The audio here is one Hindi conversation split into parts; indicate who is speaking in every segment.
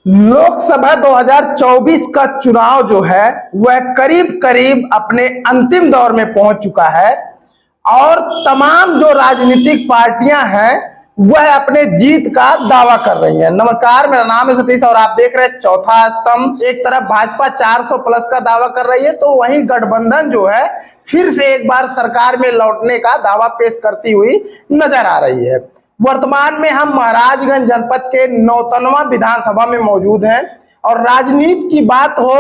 Speaker 1: लोकसभा 2024 का चुनाव जो है वह करीब करीब अपने अंतिम दौर में पहुंच चुका है और तमाम जो राजनीतिक पार्टियां हैं वह अपने जीत का दावा कर रही हैं। नमस्कार, मेरा नाम है सतीश और आप देख रहे हैं चौथा स्तंभ। एक तरफ भाजपा 400 प्लस का दावा कर रही है तो वहीं गठबंधन जो है फिर से एक बार सरकार में लौटने का दावा पेश करती हुई नजर आ रही है। वर्तमान में हम महाराजगंज जनपद के नौतनवा विधानसभा में मौजूद हैं और राजनीति की बात हो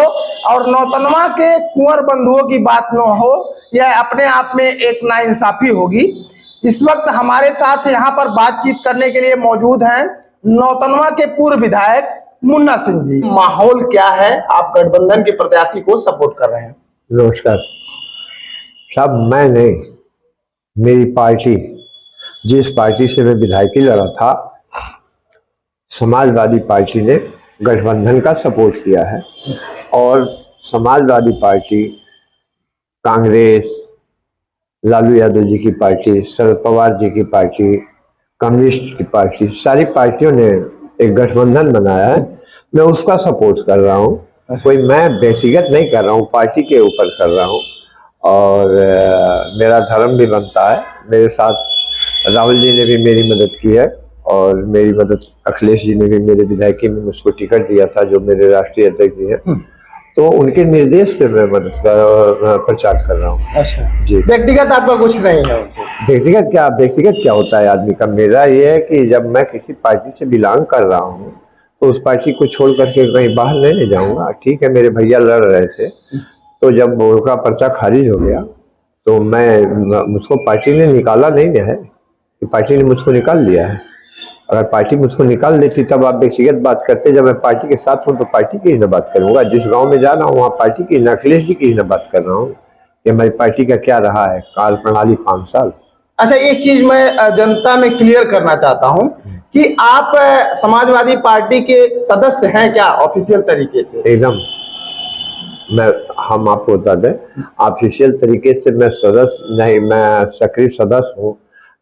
Speaker 1: और नौतनवा के कुंवर बंधुओं की बात न हो, यह अपने आप में एक नाइंसाफी होगी। इस वक्त हमारे साथ यहाँ पर बातचीत करने के लिए मौजूद हैं नौतनवा के पूर्व विधायक मुन्ना सिंह जी। माहौल क्या है, आप गठबंधन के प्रत्याशी को सपोर्ट कर रहे हैं?
Speaker 2: नमस्कार साहब, मैं नहीं, मेरी पार्टी, जिस पार्टी से मैं विधायकी लड़ा था, समाजवादी पार्टी ने गठबंधन का सपोर्ट किया है और समाजवादी पार्टी, कांग्रेस, लालू यादव जी की पार्टी, शरद पवार जी की पार्टी, कम्युनिस्ट की पार्टी, सारी पार्टियों ने एक गठबंधन बनाया है। मैं उसका सपोर्ट कर रहा हूँ, कोई मैं व्यक्तिगत नहीं कर रहा हूँ, पार्टी के ऊपर कर रहा हूँ और मेरा धर्म भी बनता है। मेरे साथ राहुल जी ने भी मेरी मदद की है और मेरी मदद अखिलेश जी ने भी मेरे विधायकी में मुझको टिकट दिया था, जो मेरे राष्ट्रीय अध्यक्ष जी हैं, तो उनके निर्देश पे मैं मदद का प्रचार कर रहा हूँ।
Speaker 1: अच्छा
Speaker 2: जी,
Speaker 1: व्यक्तिगत आपका कुछ नहीं है?
Speaker 2: व्यक्तिगत क्या होता है आदमी का? मेरा ये है कि जब मैं किसी पार्टी से बिलोंग कर रहा हूँ तो उस पार्टी को छोड़ करके कहीं बाहर नहीं जाऊंगा। ठीक है, मेरे भैया लड़ रहे थे तो जब उनका पर्चा खारिज हो गया तो मुझको पार्टी ने निकाला नहीं है, पार्टी ने मुझको निकाल लिया है। अगर पार्टी मुझको निकाल देती तब आप व्यक्तिगत बात करते। जब मैं पार्टी के साथ हूँ तो पार्टी की ही ना बात करूंगा। जिस गांव में जा रहा हूँ वहाँ पार्टी की, अखिलेश जी की ही ना बात कर रहा हूँ कि हमारी पार्टी का क्या रहा है कार्य प्रणाली 5 साल।
Speaker 1: अच्छा, एक चीज मैं जनता में क्लियर करना चाहता हूँ कि आप समाजवादी पार्टी के सदस्य हैं क्या ऑफिशियल तरीके से?
Speaker 2: एकदम, हम आपको बता दें, ऑफिशियल तरीके से मैं सदस्य नहीं, मैं सक्रिय सदस्य हूँ।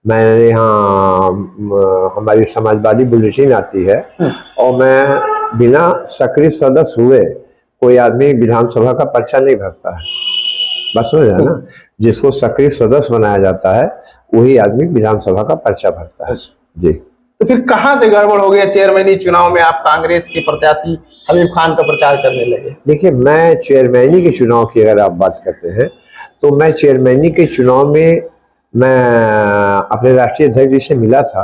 Speaker 2: मैं यहाँ हमारी समाजवादी बुलेटिन आती है और मैं बिना सक्रिय सदस्य हुए कोई आदमी विधानसभा का पर्चा नहीं भरता है। बस समझ रहे ना, जिसको सक्रिय सदस्य बनाया जाता है वही आदमी विधानसभा का पर्चा भरता है। जी,
Speaker 1: तो फिर कहाँ से गड़बड़ हो गया? चेयरमैनी चुनाव में आप कांग्रेस के प्रत्याशी हबीब खान का प्रचार करने लगे।
Speaker 2: देखिए, मैं चेयरमैनी के चुनाव की अगर आप बात करते हैं तो मैं चेयरमैनी के चुनाव में मैं अपने राष्ट्रीय अध्यक्ष जी से मिला था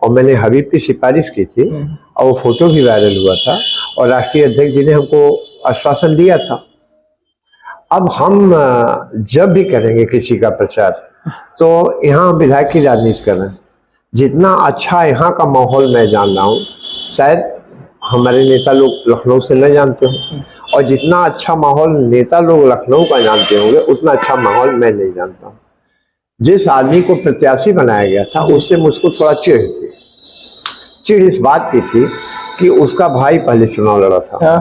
Speaker 2: और मैंने हबीब की सिफारिश की थी और वो फोटो भी वायरल हुआ था और राष्ट्रीय अध्यक्ष जी ने हमको आश्वासन दिया था। अब हम जब भी करेंगे किसी का प्रचार तो यहाँ विधायक की राजनीति कर रहे हैं। जितना अच्छा यहाँ का माहौल मैं जान रहा हूँ शायद हमारे नेता लोग लखनऊ से न जानते हों, और जितना अच्छा माहौल नेता लोग लखनऊ का जानते होंगे उतना अच्छा माहौल मैं नहीं जानता हूँ। जिस आदमी को प्रत्याशी बनाया गया था उससे मुझको थोड़ा चिढ़ थी। चिढ़ इस बात की थी कि उसका भाई पहले चुनाव लड़ा था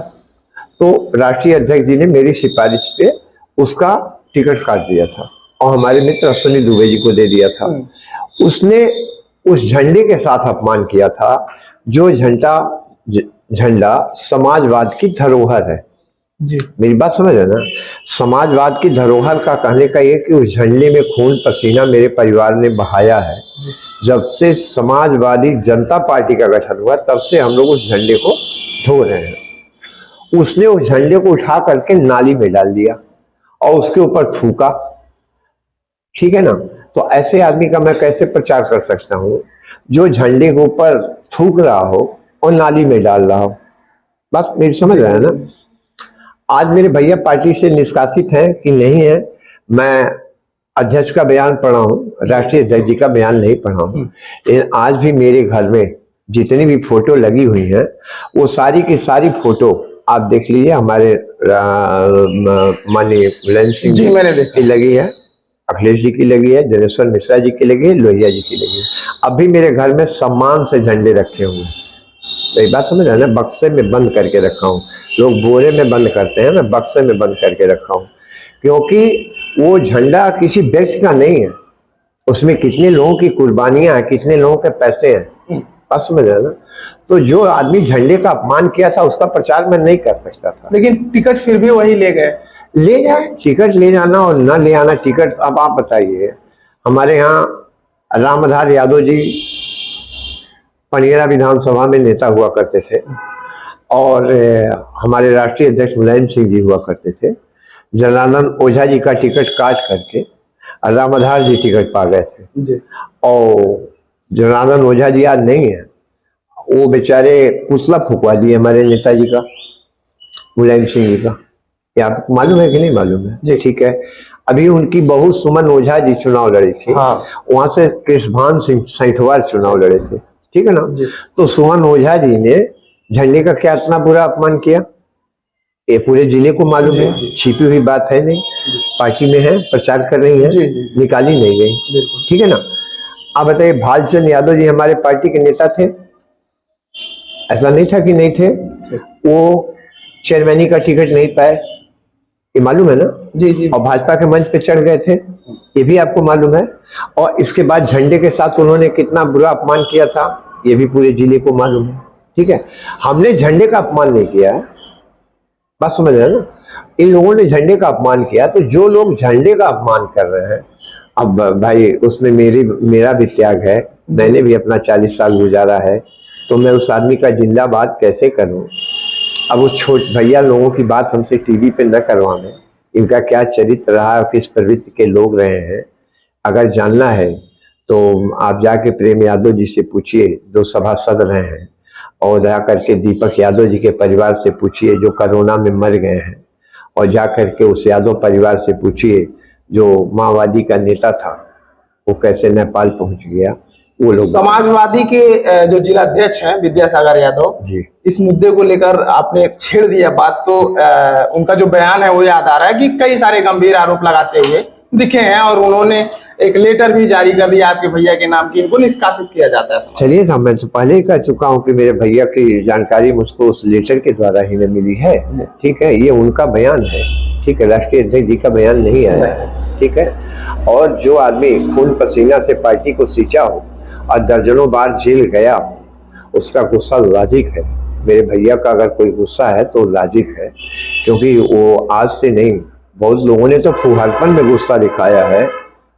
Speaker 2: तो राष्ट्रीय अध्यक्ष जी ने मेरी सिफारिश पे उसका टिकट काट दिया था और हमारे मित्र अश्विनी दुबे जी को दे दिया था। उसने उस झंडे के साथ अपमान किया था, जो झंडा समाजवाद की धरोहर है।
Speaker 1: जी,
Speaker 2: मेरी बात समझ रहे ना, समाजवाद की धरोहर का कहने का ये कि उस झंडे में खून पसीना मेरे परिवार ने बहाया है। जब से समाजवादी जनता पार्टी का गठन हुआ तब से हम लोग उस झंडे को धो रहे हैं। उसने उस झंडे को उठा करके नाली में डाल दिया और उसके ऊपर थूका। ठीक है ना, तो ऐसे आदमी का मैं कैसे प्रचार कर सकता हूँ जो झंडे के ऊपर थूक रहा हो और नाली में डाल रहा हो? बात मेरी समझ रहे हैं ना। आज मेरे भैया पार्टी से निष्कासित है कि नहीं है, मैं अध्यक्ष का बयान पढ़ा हूँ, राष्ट्रीय अध्यक्ष जी का बयान नहीं पढ़ा हूँ, लेकिन आज भी मेरे घर में जितनी भी फोटो लगी हुई हैं वो सारी की सारी फोटो आप देख लीजिए। हमारे माननीय मुलायम सिंह जी की लगी है, अखिलेश जी की लगी है, जनेश्वर मिश्रा जी की लगी है, लोहिया जी की लगी है। अभी मेरे घर में सम्मान से झंडे रखे हुए हैं। एक बात समझ रहे हैं ना, बक्से में बंद करके रखा हूँ। लोग बोरे में बंद करते हैं, मैं बक्से में बंद करके रखा हूँ क्योंकि वो झंडा किसी व्यक्ति का नहीं है। उसमें कितने लोगों की कुर्बानियां हैं, कितने लोगों के पैसे हैं। बात समझ रहे हैं ना। तो जो आदमी झंडे का अपमान किया था उसका प्रचार मैं नहीं कर सकता था।
Speaker 1: लेकिन टिकट फिर भी वही ले गए।
Speaker 2: ले जाए, टिकट ले जाना और न ले आना टिकट। अब आप बताइए, हमारे यहाँ रामधार यादव जी पनियरा विधानसभा में नेता हुआ करते थे और हमारे राष्ट्रीय अध्यक्ष मुलायम सिंह जी हुआ करते थे। जनार्दन ओझा जी का टिकट काट करके रामधार जी टिकट पा गए थे
Speaker 1: जी।
Speaker 2: और जनार्दन ओझा जी आज नहीं है, वो बेचारे पुतला फुकवा दिए हमारे नेताजी का, मुलायम सिंह जी का। ये आपको मालूम है कि नहीं मालूम है? जी ठीक है। अभी उनकी बहू सुमन ओझा जी चुनाव लड़ी थी। हाँ। वहां से कृष्णभान सिंह सैंथवाल चुनाव लड़े थे, ठीक है ना। तो सुमन ओझा जी ने झंडे का क्या इतना बुरा अपमान किया, ये पूरे जिले को मालूम है, छिपी हुई बात है नहीं, पार्टी में है, प्रचार कर रही है, निकाली नहीं गई, ठीक है ना। अब बताइए, भालचंद यादव जी हमारे पार्टी के नेता थे, ऐसा नहीं था कि नहीं थे। वो चेयरमैनी का टिकट नहीं पाए, ये मालूम है ना। जी जी। और भाजपा के मंच पे चढ़ गए थे, ये भी आपको मालूम है। और इसके बाद झंडे के साथ उन्होंने कितना बुरा अपमान किया था, ये भी पूरे जिले को मालूम है, ठीक है। हमने झंडे का अपमान नहीं किया है, बात समझ रहे हैं ना। इन लोगों ने झंडे का अपमान किया। तो जो लोग झंडे का अपमान कर रहे हैं, अब भाई उसमें मेरा भी त्याग है, मैंने भी अपना 40 साल गुजारा है, तो मैं उस आदमी का जिंदाबाद कैसे करूं। अब वो छोट भैया लोगों की बात हमसे टीवी पे न करवाने, इनका क्या चरित्र रहा है, किस प्रवृत्ति के लोग रहे हैं, अगर जानना है तो आप जाके प्रेम यादव जी से पूछिए जो सभासद रहे हैं, और जा करके दीपक यादव जी के परिवार से पूछिए जो कोरोना में मर गए हैं, और जा करके उस यादव परिवार से पूछिए जो माओवादी का नेता था वो कैसे नेपाल पहुंच गया। वो लोग
Speaker 1: समाजवादी के जो जिलाध्यक्ष हैं विद्यासागर यादव जी, इस मुद्दे को लेकर आपने छेड़ दिया बात, तो उनका जो बयान है वो याद आ रहा है कि कई सारे गंभीर आरोप लगाते हुए दिखे हैं, और उन्होंने एक लेटर भी जारी कर दिया आपके भैया के नाम की, इनको निष्कासित किया जाता है।
Speaker 2: चलिए साहब, मैं तो पहले ही कह चुका हूँ कि मेरे भैया की जानकारी मुझको उस लेटर के द्वारा ही मिली है, ठीक है। ये उनका बयान है, ठीक है, राष्ट्रीय अध्यक्ष जी का बयान नहीं आया है, ठीक है। और जो आदमी खून पसीना से पार्टी को सींचा हो और दर्जनों बार जेल गया हो, उसका गुस्सा लॉजिक है। मेरे भैया का अगर कोई गुस्सा है तो लॉजिक है, क्योंकि वो आज से नहीं, बहुत लोगों ने तो फुहारपन में गुस्सा दिखाया है,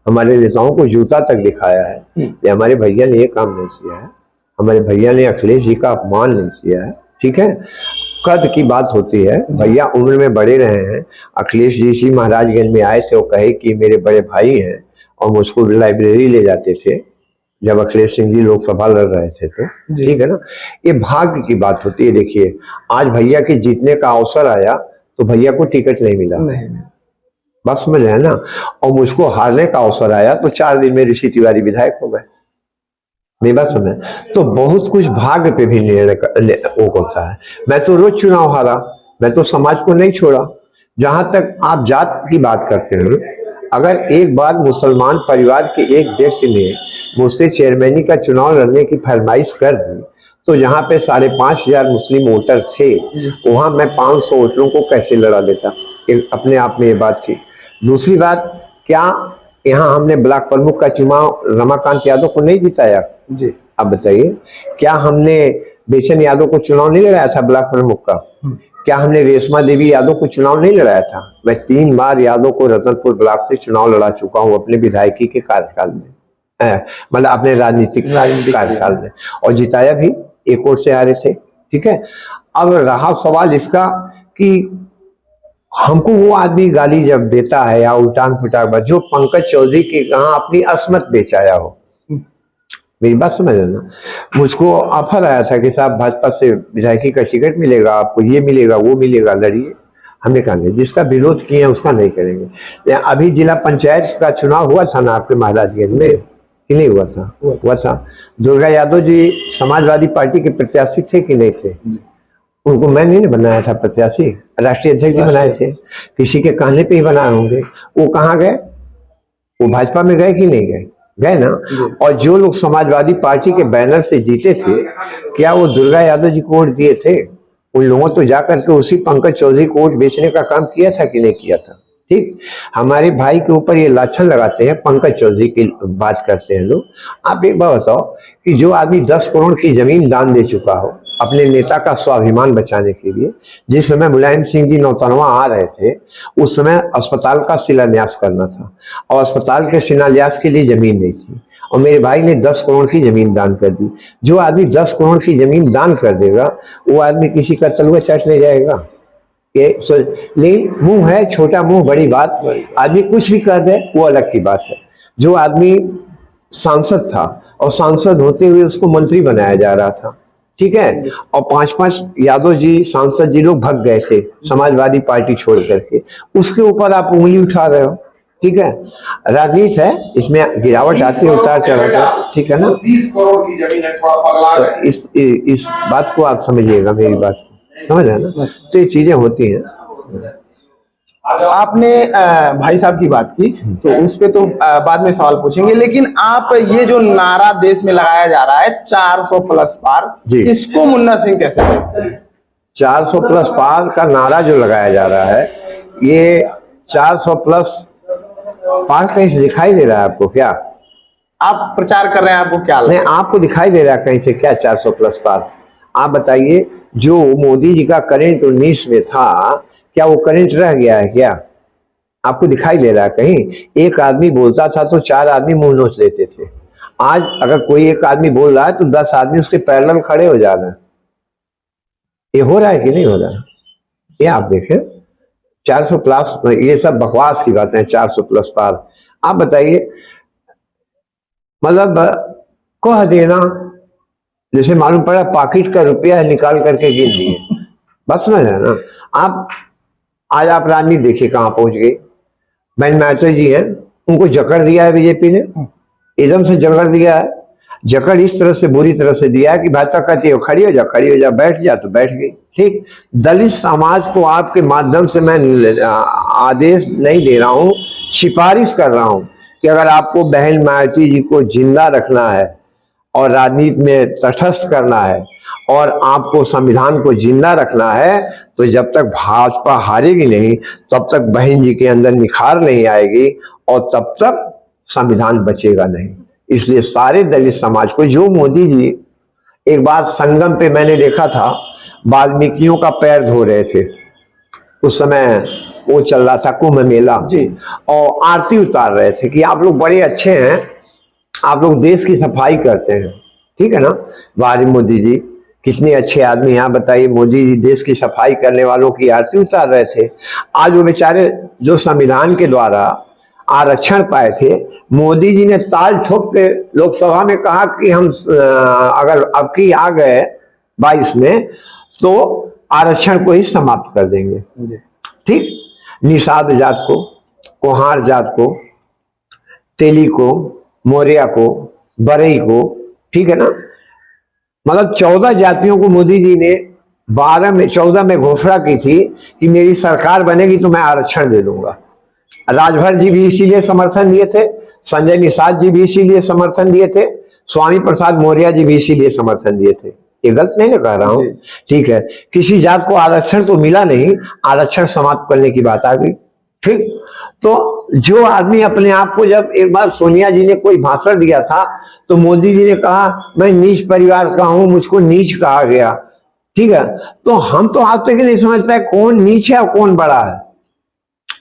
Speaker 2: हमारे नेताओं को जूता तक दिखाया है। ये हमारे भैया ने ये काम नहीं किया है, हमारे भैया ने अखिलेश जी का अपमान नहीं किया है, ठीक है। कद की बात होती है, भैया उम्र में बड़े रहे हैं। अखिलेश जी महाराजगंज में आए थे, वो कहे कि मेरे बड़े भाई हैं, और मुझको लाइब्रेरी ले जाते थे जब अखिलेश सिंह जी लोकसभा लड़ रहे थे, तो ठीक है ना। ये भाग्य की बात होती है। देखिए, आज भैया के जीतने का अवसर आया तो भैया को टिकट नहीं मिला, बात समझ रहे हैं ना। और मुझको हारने का अवसर आया तो 4 दिन में ऋषि तिवारी विधायक हो गए, मेरी बात समझे। तो बहुत कुछ भाग्य पे भी निर्णय वो होता है। मैं तो रोज चुनाव हारा, मैं तो समाज को नहीं छोड़ा। जहां तक आप जात की बात करते हैं, अगर एक बार मुसलमान परिवार के एक व्यक्ति ने मुझसे चेयरमैनी का चुनाव लड़ने की फरमाइश कर दी, तो यहाँ पे 5,500 मुस्लिम वोटर थे, वहां मैं 500 वोटरों को कैसे लड़ा देता, अपने आप में ये बात थी। दूसरी बात, क्या यहाँ हमने ब्लॉक प्रमुख का चुनाव रमाकांत यादव को नहीं जिताया जी? अब बताइए, क्या हमने बेचन यादव को चुनाव नहीं लड़ाया था ब्लॉक प्रमुख का? क्या हमने रेशमा देवी यादव को चुनाव नहीं लड़ाया था? मैं 3 बार यादव को रतनपुर ब्लॉक से चुनाव लड़ा चुका हूँ अपने विधायकी के कार्यकाल में, मतलब अपने राजनीतिक कार्यकाल में, और जिताया भी, एक और से आ रहे थे, ठीक है। अब रहा सवाल इसका कि हमको वो आदमी गाली जब देता है या उल्टान पुटान, जो पंकज चौधरी के कहा अपनी असमत बेचाया हो, मेरी बात समझ लेना। मुझको ऑफर आया था कि साहब भाजपा से विधायकी का टिकट मिलेगा आपको, ये मिलेगा वो मिलेगा, लड़िए। हमने कहा नहीं, जिसका विरोध किए उसका नहीं करेंगे। अभी जिला पंचायत का चुनाव हुआ था ना आपके महाराजगंज में, कि नहीं हुआ था? हुआ था। दुर्गा यादव जी समाजवादी पार्टी के प्रत्याशी थे कि नहीं थे? उनको मैं नहीं बनाया था प्रत्याशी, राष्ट्रीय अध्यक्ष जी बनाए थे, किसी के कहने पे ही बनाए होंगे। वो कहाँ गए? वो भाजपा में गए कि नहीं गए? गए ना। और जो लोग समाजवादी पार्टी के बैनर से जीते थे, क्या वो दुर्गा यादव जी को वोट दिए थे? उन लोगों तो जाकर के उसी पंकज चौधरी को वोट बेचने का काम किया था कि नहीं किया था? ठीक, हमारे भाई के ऊपर ये लाछन लगाते हैं, पंकज चौधरी की बात करते हैं लोग। आप एक बात बताओ कि जो आदमी 10 करोड़ की जमीन दान दे चुका हो अपने नेता का स्वाभिमान बचाने के लिए, जिस समय मुलायम सिंह जी नौतनवा आ रहे थे उस समय अस्पताल का शिलान्यास करना था और अस्पताल के शिलान्यास के लिए जमीन नहीं थी और मेरे भाई ने 10 करोड़ की जमीन दान कर दी। जो आदमी 10 करोड़ की जमीन दान कर देगा वो आदमी किसी का तलुआ चाटने जाएगा? लेकिन मुंह है छोटा, मुंह बड़ी बात, आदमी कुछ भी कर दे वो अलग की बात है। जो आदमी सांसद था और सांसद होते हुए उसको मंत्री बनाया जा रहा था, ठीक है, और 5-5 यादव जी सांसद जी लोग भग गए थे समाजवादी पार्टी छोड़ करके, उसके ऊपर आप उंगली उठा रहे हो, ठीक है। राजनीति है, इसमें गिरावट आती है, उतार चढ़ाव है, ठीक है ना।
Speaker 3: 30 करोड़ की जमीन है, थोड़ा पगला रहे हैं।
Speaker 2: इस बात को आप समझिएगा, मेरी बात को समझ रहे हैं ना, तो ये चीजें होती हैं।
Speaker 1: आपने भाई साहब की बात की तो उस पे तो बाद में सवाल पूछेंगे, लेकिन आप ये जो नारा देश में लगाया जा रहा है 400 प्लस पार, इसको मुन्ना सिंह कैसे देखते हैं?
Speaker 2: 400 प्लस पार का नारा जो लगाया जा रहा है, ये 400 प्लस पार कहीं से दिखाई दे रहा है आपको क्या?
Speaker 1: आप प्रचार कर रहे हैं, आपको क्या
Speaker 2: नहीं, आपको दिखाई दे रहा है कहीं से क्या 400 प्लस पार? आप बताइए, जो मोदी जी का करंट 19 में था, क्या वो करंट रह गया है क्या? आपको दिखाई दे रहा है कहीं? एक आदमी बोलता था तो 4 आदमी मुंह नोच लेते थे। आज अगर कोई एक आदमी बोल रहा है तो 10 आदमी उसके पैरेलल खड़े हो जा रहे हैं। ये हो रहा है कि नहीं हो रहा है? ये आप देखें, 400 प्लस, ये सब बकवास की बातें हैं। 400 प्लस पार, आप बताइए, मतलब कह देना, जैसे मालूम पड़ा पॉकेट का रुपया है निकाल करके गिन दिए, बस में है ना। आप आज आप राजनीति देखिए कहाँ पहुंच गई। बहन माता जी हैं, उनको जकड़ दिया है बीजेपी ने, एकदम से जकड़ दिया है। जकड़ इस तरह से बुरी तरह से दिया है कि भाजपा कहती है खड़ी हो जा, खड़ी हो जा, बैठ जा, तो बैठ गई। ठीक, दलित समाज को आपके माध्यम से मैं आदेश नहीं दे रहा हूँ, सिफारिश कर रहा हूँ कि अगर आपको बहन मायावती जी को जिंदा रखना है और राजनीति में तटस्थ करना है और आपको संविधान को जिंदा रखना है, तो जब तक भाजपा हारेगी नहीं तब तक बहन जी के अंदर निखार नहीं आएगी और तब तक संविधान बचेगा नहीं। इसलिए सारे दलित समाज को, जो मोदी जी, एक बार संगम पे मैंने देखा था, वाल्मीकियों का पैर धो रहे थे, उस समय वो चल रहा था कुंभ मेला जी, और आरती उतार रहे थे कि आप लोग बड़े अच्छे हैं, आप लोग देश की सफाई करते हैं, ठीक है ना। वाह मोदी जी, कितने अच्छे आदमी हैं। आप बताइए, मोदी जी देश की सफाई करने वालों की आरती उतार रहे थे। आज वो बेचारे जो संविधान के द्वारा आरक्षण पाए थे, मोदी जी ने ताल ठोक के लोकसभा में कहा कि हम अगर अब की आ गए 22 में तो आरक्षण को ही समाप्त कर देंगे। ठीक, निषाद जात को, कोहार जात को, तेली को, मौर्या को, बरई को, ठीक है ना, मतलब 14 जातियों को मोदी जी ने 14 में घोषणा की थी कि मेरी सरकार बनेगी तो मैं आरक्षण दे दूंगा। राजभर जी भी इसीलिए समर्थन दिए थे, संजय निषाद जी भी इसीलिए समर्थन दिए थे, स्वामी प्रसाद मौर्य जी भी इसीलिए समर्थन दिए थे। ये गलत नहीं कह रहा हूं, ठीक है। किसी जात को आरक्षण तो मिला नहीं, आरक्षण समाप्त करने की बात आ गई। ठीक, तो जो आदमी अपने आप को, जब एक बार सोनिया जी ने कोई भाषण दिया था तो मोदी जी ने कहा मैं नीच परिवार का हूं, मुझको नीच कहा गया, ठीक है। तो हम तो आज तक नहीं समझ पाए कौन नीच है और कौन बड़ा है।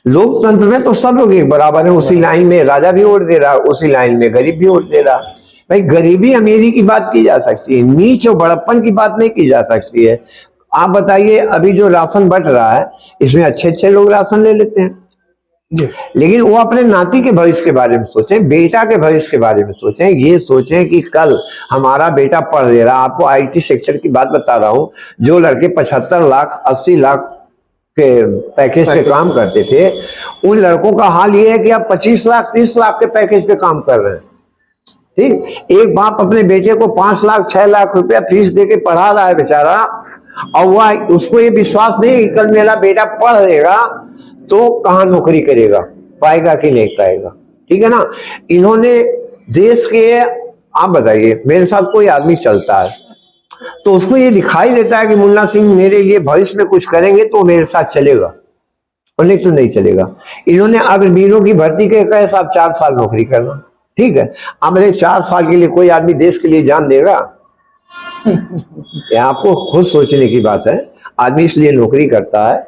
Speaker 2: लोकतंत्र में तो सब लोग एक बराबर है, उसी लाइन में राजा भी वोट दे रहा, उसी लाइन में गरीब भी वोट दे रहा। भाई गरीबी अमीरी की बात की जा सकती है, नीच और बड़प्पन की बात नहीं की जा सकती है। आप बताइए, अभी जो राशन बंट रहा है इसमें अच्छे अच्छे लोग राशन ले लेते हैं, लेकिन वो अपने नाती के भविष्य के बारे में सोचें, बेटा के भविष्य के बारे में सोचें। ये सोचें कि कल हमारा बेटा पढ़ ले रहा, आपको आईटी सेक्टर की बात बता रहा हूं, जो लड़के 75 लाख 80 लाख के पैकेज पे काम करते थे, उन लड़कों का हाल ये है कि आप 25 लाख 30 लाख के पैकेज पे काम कर रहे हैं। ठीक, एक बाप अपने बेटे को 5 लाख 6 लाख रुपया फीस दे के पढ़ा रहा है बेचारा, और वह उसको ये विश्वास नहीं कि कल मेरा बेटा पढ़ लेगा तो कहां नौकरी करेगा, पाएगा कि नहीं पाएगा, ठीक है ना। इन्होंने देश के, आप बताइए, मेरे साथ कोई आदमी चलता है तो उसको ये दिखाई देता है कि मुन्ना सिंह मेरे लिए भविष्य में कुछ करेंगे तो मेरे साथ चलेगा, और नहीं तो नहीं चलेगा। इन्होंने अग्रवीरों की भर्ती के कहे साहब 4 साल नौकरी करना, ठीक है। अब मेरे 4 साल के लिए कोई आदमी देश के लिए जान देगा? ये आपको खुद सोचने की बात है। आदमी इसलिए नौकरी करता है।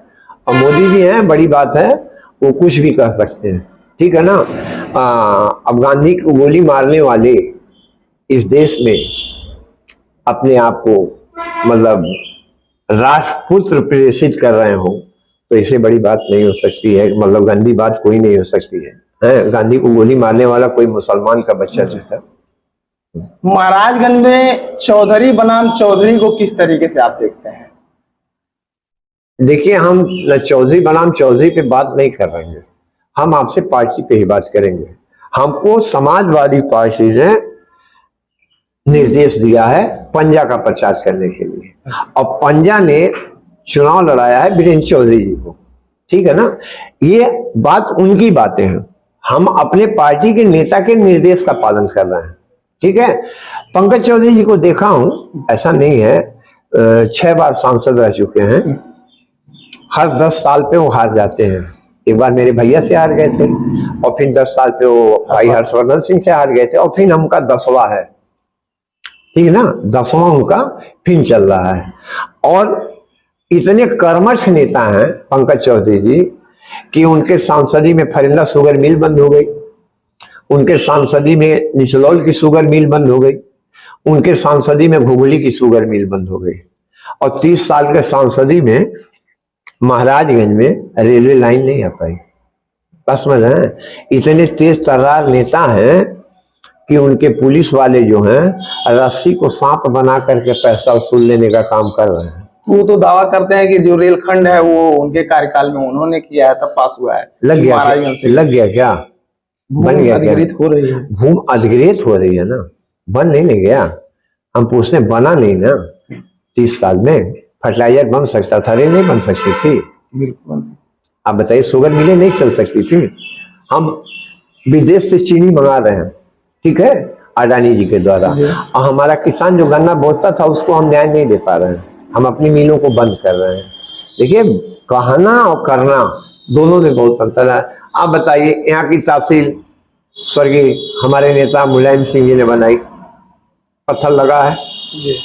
Speaker 2: और मोदी जी हैं, बड़ी बात है, वो कुछ भी कर सकते हैं, ठीक है ना। अब गांधी को गोली मारने वाले इस देश में अपने आप को मतलब राष्ट्रपुत्र प्रेषित कर रहे हो, तो इससे बड़ी बात नहीं हो सकती है। मतलब गंदी बात कोई नहीं हो सकती है। गांधी को गोली मारने वाला कोई मुसलमान का बच्चा जो था।
Speaker 1: महाराजगंज में चौधरी बनाम चौधरी को किस तरीके से आप देखते हैं?
Speaker 2: देखिए, हम चौधरी बनाम चौधरी पे बात नहीं कर रहे हैं, हम आपसे पार्टी पे ही बात करेंगे। हमको समाजवादी पार्टी ने निर्देश दिया है पंजा का प्रचार करने के लिए, और पंजा ने चुनाव लड़ाया है वीरेंद्र चौधरी जी को, ठीक है ना। ये बात उनकी बातें हैं, हम अपने पार्टी के नेता के निर्देश का पालन कर रहे हैं, ठीक है। पंकज चौधरी जी को देखा हूं, ऐसा नहीं है, 6 बार सांसद रह चुके हैं। हर 10 साल पे वो हार जाते हैं। एक बार मेरे भैया से हार गए थे, और फिर 10 साल पे वो भाई हर्षवर्धन सिंह से हार गए थे, और फिर उनका 10वां है, ठीक है ना, 10वां उनका फिर चल रहा है। और इतने कर्मठ नेता हैं पंकज चौधरी जी कि उनके सांसदी में फरिल्ला शुगर मिल बंद हो गई, उनके सांसदी में निचलौल की शुगर मिल बंद हो गई, उनके सांसदी में घुघुली की शुगर मिल बंद हो गई, और 30 साल के सांसदी में महाराजगंज में रेलवे लाइन नहीं आ पाई। बस समझ रहे हैं, इतने तेज तर्रार नेता हैं कि उनके पुलिस वाले जो हैं रस्सी को सांप बना करके पैसा वसूल लेने का काम कर रहे हैं।
Speaker 1: वो तो दावा करते हैं कि जो रेलखंड है वो उनके कार्यकाल में उन्होंने किया है, तब पास हुआ है।
Speaker 2: लग गया क्या? बन गया क्या?
Speaker 1: अधिग्रहित हो रही है,
Speaker 2: भूमि अधिग्रहित हो रही है ना, बन नहीं गया। हम पूछते बना नहीं ना। 30 साल में फर्टिलाइजर बन सकता था, रेल नहीं बन सकती थी।
Speaker 1: बिल्कुल।
Speaker 2: आप बताइए, शुगर मिलें नहीं चल सकती थी। हम विदेश से चीनी मंगा रहे हैं, ठीक है, अडानी जी के द्वारा, और हमारा किसान जो गन्ना बोता था उसको हम न्याय नहीं दे पा रहे हैं, हम अपनी मिलों को बंद कर रहे हैं। देखिए, कहना और करना दोनों में बहुत अंतर है। आप बताइए, यहाँ की तहसील स्वर्गीय हमारे नेता मुलायम सिंह जी ने बनाई, पत्थर लगा है जी।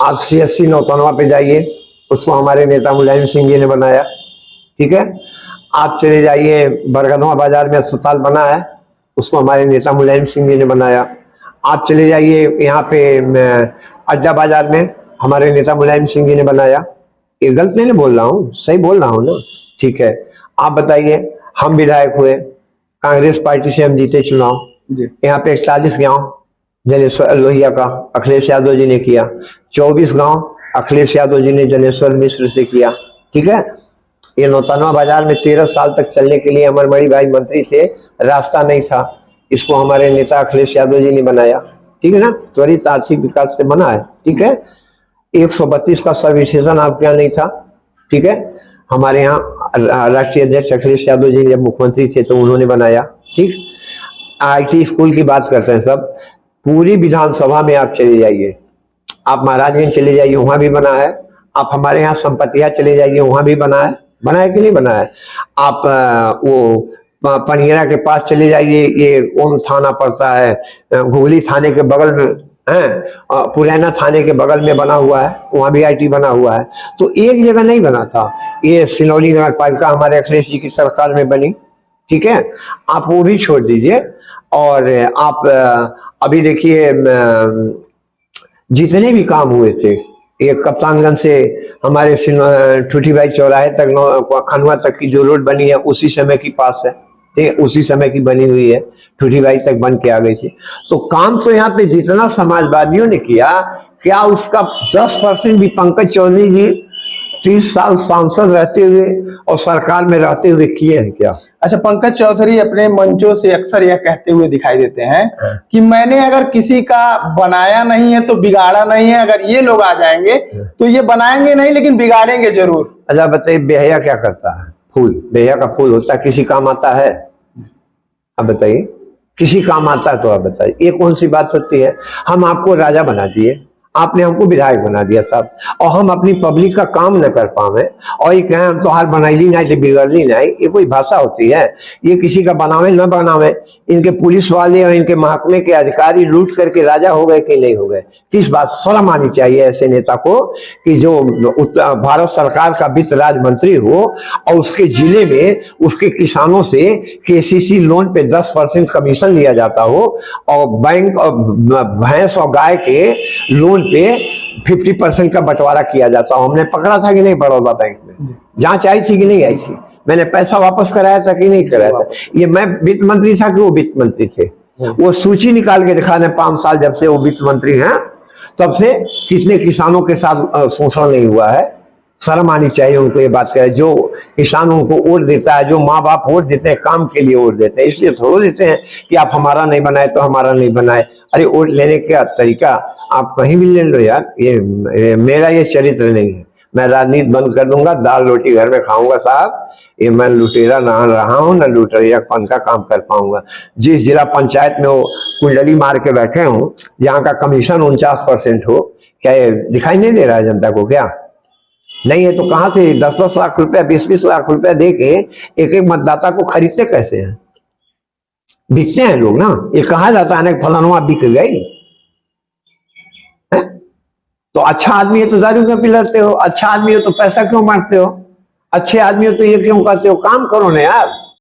Speaker 2: आप CSC नौतनवा पे जाइए, उसको हमारे नेता मुलायम सिंह जी ने बनाया, ठीक है। आप चले जाइए, बरगदवा बाजार में अस्पताल बना है, उसको हमारे नेता मुलायम सिंह जी ने बनाया। आप चले जाइए यहाँ पे अड्डा बाजार में, हमारे नेता मुलायम सिंह जी ने बनाया। ये गलत नहीं बोल रहा हूँ, सही बोल रहा हूँ ना, ठीक है। आप बताइए, हम विधायक हुए, कांग्रेस पार्टी से हम जीते चुनाव, यहाँ पे 41 गाँव जनेश्वर लोहिया का अखिलेश यादव जी ने किया, 24 गांव अखिलेश यादव जी ने जनेश्वर मिश्र से किया, ठीक है। ये नौतनवा बाजार में 13 साल तक चलने के लिए अमरमणि भाई मंत्री थे, रास्ता नहीं था, इसको हमारे नेता अखिलेश यादव जी ने बनाया, ठीक है ना। त्वरित आर्थिक विकास से बना है, ठीक है। 132 का सब स्टेशन आपके यहाँ नहीं था, ठीक है। हमारे यहाँ राष्ट्रीय अध्यक्ष अखिलेश यादव जी जब मुख्यमंत्री थे तो उन्होंने बनाया, ठीक। IT स्कूल की बात करते हैं सब, पूरी विधानसभा में आप चले जाइए, आप महाराजगंज चले जाइए, वहां भी बना है। आप हमारे यहाँ संपतिया चले जाइए, वहां भी बना है कि नहीं बना है। आप वो पनियरा के पास चले जाइए, ये कौन थाना पड़ता है, घुगली थाने के बगल में है, पुराना थाने के बगल में बना हुआ है, वहां भी IT बना हुआ है। तो एक जगह नहीं बना था, ये सिनौली नगर पालिका हमारे अखिलेश जी की सरकार में बनी, ठीक है। आप वो भी छोड़ दीजिए, और आप अभी देखिए जितने भी काम हुए थे, ये कप्तानगंज से हमारे ठूठीबाई चौराहे तक, खनवा तक की जो रोड बनी है उसी समय की पास है, ठीक, उसी समय की बनी हुई है, ठूठीबाई तक बन के आ गई थी। तो काम तो यहाँ पे जितना समाजवादियों ने किया, क्या उसका 10% भी पंकज चौधरी जी 30 साल सांसद रहते हुए और सरकार में रहते हुए किए हैं क्या?
Speaker 1: अच्छा, पंकज चौधरी अपने मंचों से अक्सर यह कहते हुए दिखाई देते हैं कि मैंने अगर किसी का बनाया नहीं है तो बिगाड़ा नहीं है, अगर ये लोग आ जाएंगे तो ये बनाएंगे नहीं लेकिन बिगाड़ेंगे जरूर।
Speaker 2: अच्छा बताइए, बेहया क्या करता है? फूल, बेहया का फूल होता है, किसी काम आता है? अब बताइए, किसी काम आता है तो आप बताइए, ये कौन सी बात होती है? हम आपको राजा बना दिए, आपने हमको विधायक बना दिया साहब, और हम अपनी पब्लिक का काम न कर पावे और ये कहें हम तो हार बनाई नहीं तो बिगड़ली नहीं, ये कोई भाषा होती है? ये किसी का बनावे न बनावे, इनके पुलिस वाले और इनके महकमे के अधिकारी लूट करके राजा हो गए कि नहीं हो गए? किस बात शर्म आनी चाहिए ऐसे नेता को कि जो भारत सरकार का वित्त राज्य मंत्री हो और उसके जिले में उसके किसानों से केसीसी लोन पे 10% कमीशन लिया जाता हो और बैंक और भैंस और गाय के लोन पे 50% का बंटवारा किया जाता हो। हमने पकड़ा था कि नहीं बड़ौदा बैंक में? जांच आई थी कि नहीं आई थी? मैंने पैसा वापस कराया था कि नहीं कराया था? ये मैं वित्त मंत्री था कि वो वित्त मंत्री थे? वो सूची निकाल के दिखाने 5 साल जब से वो वित्त मंत्री हैं तब से किसने किसानों के साथ शोषण नहीं हुआ है? शर्म आनी चाहिए उनको ये बात कहे। जो किसान उनको वोट देता है, जो माँ बाप वोट देते हैं काम के लिए वोट देते हैं, इसलिए थोड़ा देते हैं कि आप हमारा नहीं बनाए तो हमारा नहीं बनाए। अरे वोट लेने का तरीका आप कहीं भी ले लो यार, ये मेरा ये चरित्र नहीं है। मैं राजनीति बंद कर दूंगा, दाल रोटी घर में खाऊंगा साहब। ये मैं लुटेरा ना रहा हूँ ना लुटेरियापन का काम कर पाऊंगा। जिस जिला पंचायत में वो कुंडली मार के बैठे हूँ, जहाँ का कमीशन 49% हो, क्या ये दिखाई नहीं दे रहा है जनता को? क्या नहीं है तो कहां से 10-10 लाख रुपया 20-20 लाख रुपया दे के एक मतदाता को खरीदते कैसे हैं? बिकते हैं लोग ना। ये कहा जाता है ना फलाना बिक गई। तो अच्छा आदमी है तो दारू क्यों पिलाते हो? अच्छा आदमी हो तो पैसा क्यों मारते हो? अच्छे आदमी हो तो ये क्यों करते हो? काम करो ना यार।